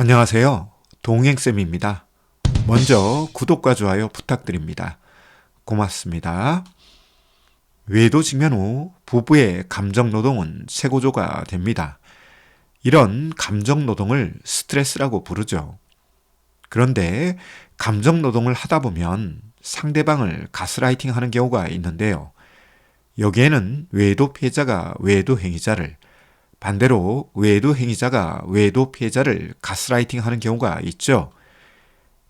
안녕하세요. 동행쌤입니다. 먼저 구독과 좋아요 부탁드립니다. 고맙습니다. 외도 직면 후 부부의 감정노동은 최고조가 됩니다. 이런 감정노동을 스트레스라고 부르죠. 그런데 감정노동을 하다 보면 상대방을 가스라이팅 하는 경우가 있는데요. 여기에는 외도 피해자가 외도 행위자를, 반대로 외도 행위자가 외도 피해자를 가스라이팅 하는 경우가 있죠.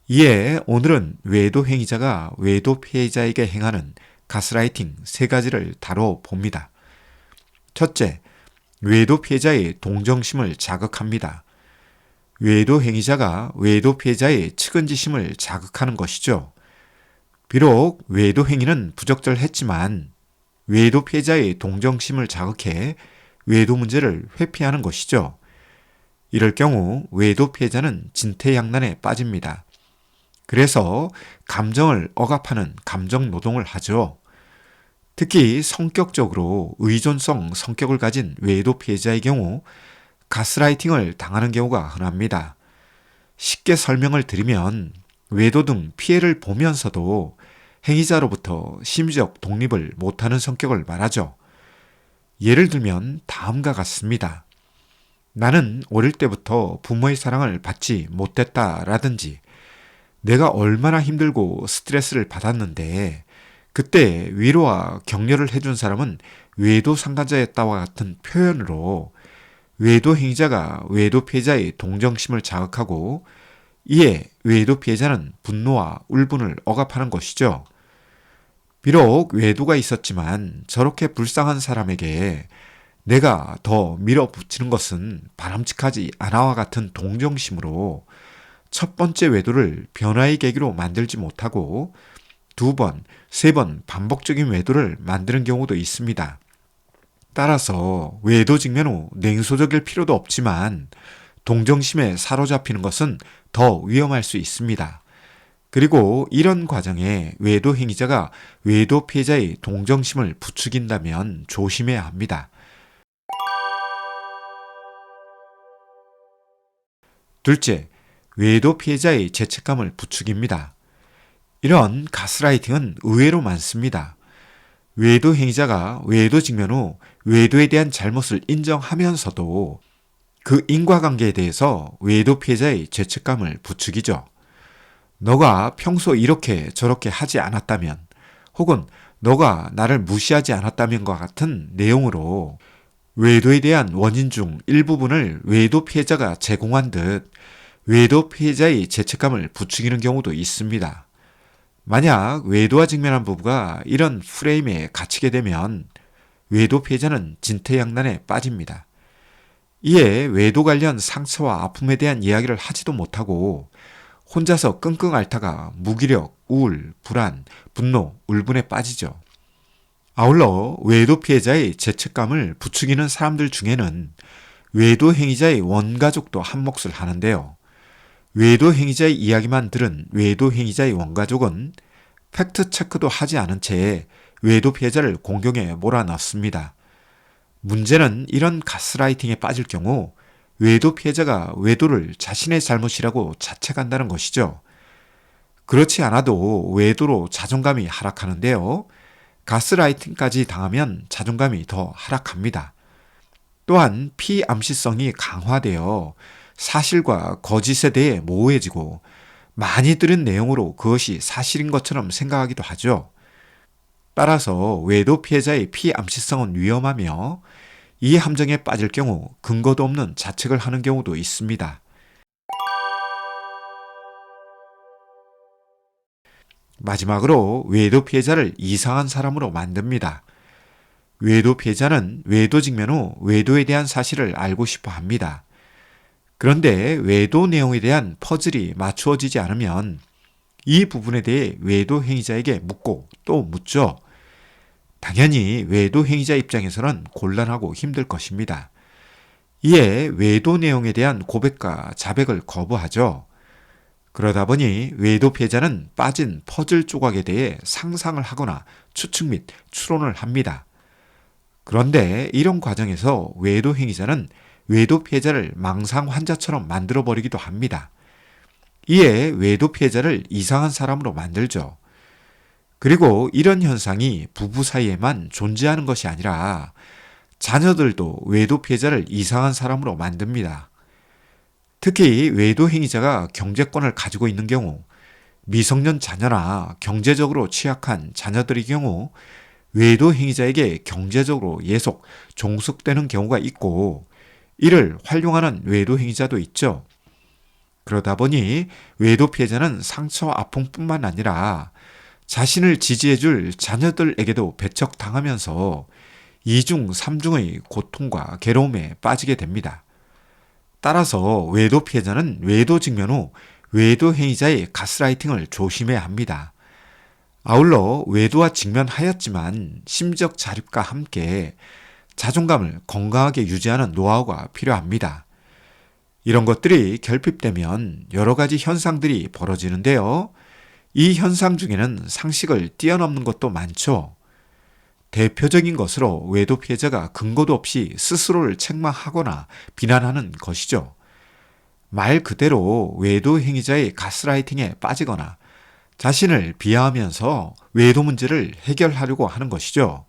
이에 오늘은 외도 행위자가 외도 피해자에게 행하는 가스라이팅 세 가지를 다뤄봅니다. 첫째, 외도 피해자의 동정심을 자극합니다. 외도 행위자가 외도 피해자의 측은지심을 자극하는 것이죠. 비록 외도 행위는 부적절했지만 외도 피해자의 동정심을 자극해 외도 문제를 회피하는 것이죠. 이럴 경우 외도 피해자는 진퇴양난에 빠집니다. 그래서 감정을 억압하는 감정 노동을 하죠. 특히 성격적으로 의존성 성격을 가진 외도 피해자의 경우 가스라이팅을 당하는 경우가 흔합니다. 쉽게 설명을 드리면 외도 등 피해를 보면서도 행위자로부터 심리적 독립을 못하는 성격을 말하죠. 예를 들면 다음과 같습니다. 나는 어릴 때부터 부모의 사랑을 받지 못했다라든지 내가 얼마나 힘들고 스트레스를 받았는데 그때 위로와 격려를 해준 사람은 외도 상간자였다와 같은 표현으로 외도 행위자가 외도 피해자의 동정심을 자극하고 이에 외도 피해자는 분노와 울분을 억압하는 것이죠. 비록 외도가 있었지만 저렇게 불쌍한 사람에게 내가 더 밀어붙이는 것은 바람직하지 않아와 같은 동정심으로 첫 번째 외도를 변화의 계기로 만들지 못하고 두 번, 세 번 반복적인 외도를 만드는 경우도 있습니다. 따라서 외도 직면 후 냉소적일 필요도 없지만 동정심에 사로잡히는 것은 더 위험할 수 있습니다. 그리고 이런 과정에 외도 행위자가 외도 피해자의 동정심을 부추긴다면 조심해야 합니다. 둘째, 외도 피해자의 죄책감을 부추깁니다. 이런 가스라이팅은 의외로 많습니다. 외도 행위자가 외도 직면 후 외도에 대한 잘못을 인정하면서도 그 인과관계에 대해서 외도 피해자의 죄책감을 부추기죠. 너가 평소 이렇게 저렇게 하지 않았다면 혹은 너가 나를 무시하지 않았다면과 같은 내용으로 외도에 대한 원인 중 일부분을 외도 피해자가 제공한 듯 외도 피해자의 죄책감을 부추기는 경우도 있습니다. 만약 외도와 직면한 부부가 이런 프레임에 갇히게 되면 외도 피해자는 진퇴양난에 빠집니다. 이에 외도 관련 상처와 아픔에 대한 이야기를 하지도 못하고 혼자서 끙끙 앓다가 무기력, 우울, 불안, 분노, 울분에 빠지죠. 아울러 외도 피해자의 죄책감을 부추기는 사람들 중에는 외도 행위자의 원가족도 한몫을 하는데요. 외도 행위자의 이야기만 들은 외도 행위자의 원가족은 팩트 체크도 하지 않은 채 외도 피해자를 공경에 몰아넣습니다. 문제는 이런 가스라이팅에 빠질 경우 외도 피해자가 외도를 자신의 잘못이라고 자책한다는 것이죠. 그렇지 않아도 외도로 자존감이 하락하는데요. 가스라이팅까지 당하면 자존감이 더 하락합니다. 또한 피암시성이 강화되어 사실과 거짓에 대해 모호해지고 많이 들은 내용으로 그것이 사실인 것처럼 생각하기도 하죠. 따라서 외도 피해자의 피암시성은 위험하며 이 함정에 빠질 경우 근거도 없는 자책을 하는 경우도 있습니다. 마지막으로 외도 피해자를 이상한 사람으로 만듭니다. 외도 피해자는 외도 직면 후 외도에 대한 사실을 알고 싶어 합니다. 그런데 외도 내용에 대한 퍼즐이 맞추어지지 않으면 이 부분에 대해 외도 행위자에게 묻고 또 묻죠. 당연히 외도 행위자 입장에서는 곤란하고 힘들 것입니다. 이에 외도 내용에 대한 고백과 자백을 거부하죠. 그러다 보니 외도 피해자는 빠진 퍼즐 조각에 대해 상상을 하거나 추측 및 추론을 합니다. 그런데 이런 과정에서 외도 행위자는 외도 피해자를 망상 환자처럼 만들어버리기도 합니다. 이에 외도 피해자를 이상한 사람으로 만들죠. 그리고 이런 현상이 부부 사이에만 존재하는 것이 아니라 자녀들도 외도 피해자를 이상한 사람으로 만듭니다. 특히 외도 행위자가 경제권을 가지고 있는 경우, 미성년 자녀나 경제적으로 취약한 자녀들의 경우 외도 행위자에게 경제적으로 예속, 종속되는 경우가 있고 이를 활용하는 외도 행위자도 있죠. 그러다 보니 외도 피해자는 상처 아픔뿐만 아니라 자신을 지지해줄 자녀들에게도 배척당하면서 이중, 삼중의 고통과 괴로움에 빠지게 됩니다. 따라서 외도 피해자는 외도 직면 후 외도 행위자의 가스라이팅을 조심해야 합니다. 아울러 외도와 직면하였지만 심적 자립과 함께 자존감을 건강하게 유지하는 노하우가 필요합니다. 이런 것들이 결핍되면 여러 가지 현상들이 벌어지는데요. 이 현상 중에는 상식을 뛰어넘는 것도 많죠. 대표적인 것으로 외도 피해자가 근거도 없이 스스로를 책망하거나 비난하는 것이죠. 말 그대로 외도 행위자의 가스라이팅에 빠지거나 자신을 비하하면서 외도 문제를 해결하려고 하는 것이죠.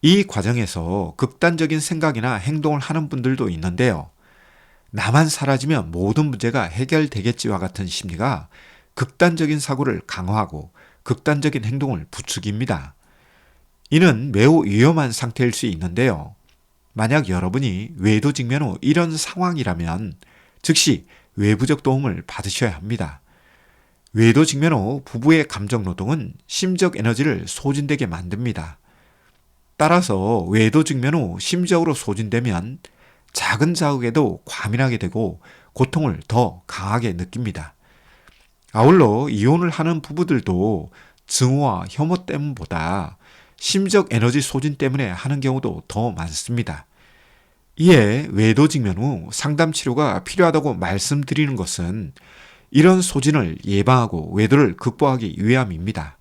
이 과정에서 극단적인 생각이나 행동을 하는 분들도 있는데요. 나만 사라지면 모든 문제가 해결되겠지와 같은 심리가 극단적인 사고를 강화하고 극단적인 행동을 부추깁니다. 이는 매우 위험한 상태일 수 있는데요. 만약 여러분이 외도 직면 후 이런 상황이라면 즉시 외부적 도움을 받으셔야 합니다. 외도 직면 후 부부의 감정 노동은 심적 에너지를 소진되게 만듭니다. 따라서 외도 직면 후 심적으로 소진되면 작은 자극에도 과민하게 되고 고통을 더 강하게 느낍니다. 아울러 이혼을 하는 부부들도 증오와 혐오 때문보다 심적 에너지 소진 때문에 하는 경우도 더 많습니다. 이에 외도 직면 후 상담 치료가 필요하다고 말씀드리는 것은 이런 소진을 예방하고 외도를 극복하기 위함입니다.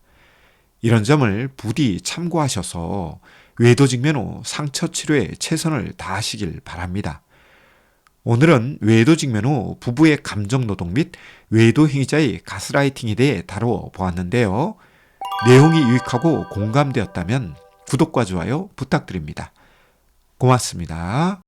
이런 점을 부디 참고하셔서 외도 직면 후 상처 치료에 최선을 다하시길 바랍니다. 오늘은 외도 직면 후 부부의 감정 노동 및 외도 행위자의 가스라이팅에 대해 다루어 보았는데요. 내용이 유익하고 공감되었다면 구독과 좋아요 부탁드립니다. 고맙습니다.